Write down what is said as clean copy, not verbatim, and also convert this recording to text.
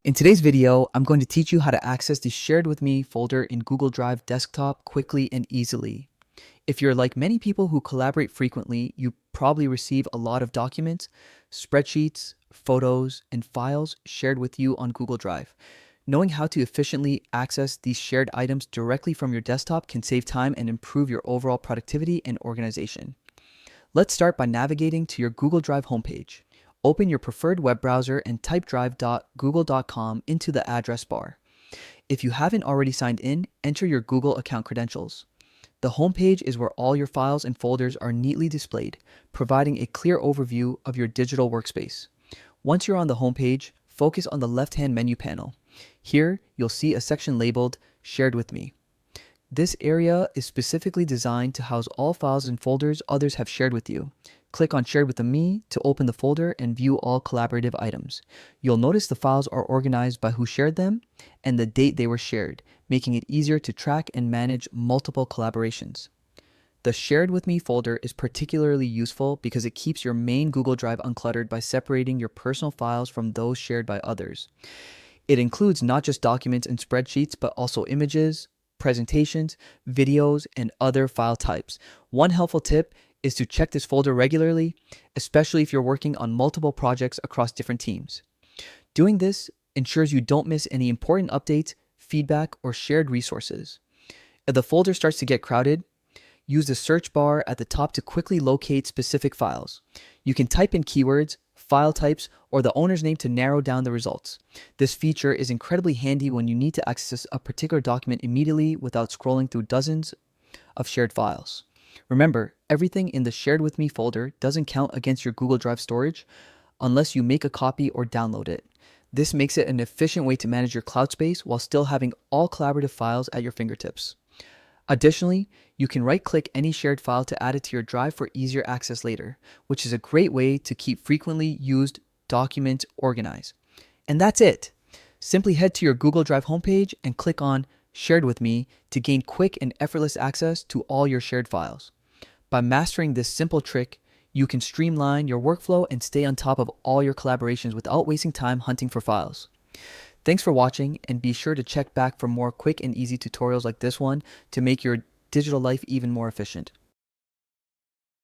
In today's video, I'm going to teach you how to access the Shared With Me folder in Google Drive Desktop quickly and easily. If you're like many people who collaborate frequently, you probably receive a lot of documents, spreadsheets, photos, and files shared with you on Google Drive. Knowing how to efficiently access these shared items directly from your desktop can save time and improve your overall productivity and organization. Let's start by navigating to your Google Drive homepage. Open your preferred web browser and type drive.google.com into the address bar. If you haven't already signed in, enter your Google account credentials. The homepage is where all your files and folders are neatly displayed, providing a clear overview of your digital workspace. Once you're on the homepage, focus on the left-hand menu panel. Here, you'll see a section labeled Shared With Me. This area is specifically designed to house all files and folders others have shared with you. Click on Shared with Me to open the folder and view all collaborative items. You'll notice the files are organized by who shared them and the date they were shared, making it easier to track and manage multiple collaborations. The Shared with Me folder is particularly useful because it keeps your main Google Drive uncluttered by separating your personal files from those shared by others. It includes not just documents and spreadsheets, but also images, presentations, videos, and other file types. One helpful tip is to check this folder regularly, especially if you're working on multiple projects across different teams. Doing this ensures you don't miss any important updates, feedback, or shared resources. If the folder starts to get crowded, use the search bar at the top to quickly locate specific files. You can type in keywords, file types, or the owner's name to narrow down the results. This feature is incredibly handy when you need to access a particular document immediately without scrolling through dozens of shared files. Remember, everything in the Shared With Me folder doesn't count against your Google Drive storage unless you make a copy or download it. This makes it an efficient way to manage your cloud space while still having all collaborative files at your fingertips. Additionally, you can right-click any shared file to add it to your drive for easier access later, which is a great way to keep frequently used documents organized. And that's it. Simply head to your Google Drive homepage and click on Shared With Me to gain quick and effortless access to all your shared files. By mastering this simple trick, you can streamline your workflow and stay on top of all your collaborations without wasting time hunting for files. Thanks for watching, and be sure to check back for more quick and easy tutorials like this one to make your digital life even more efficient.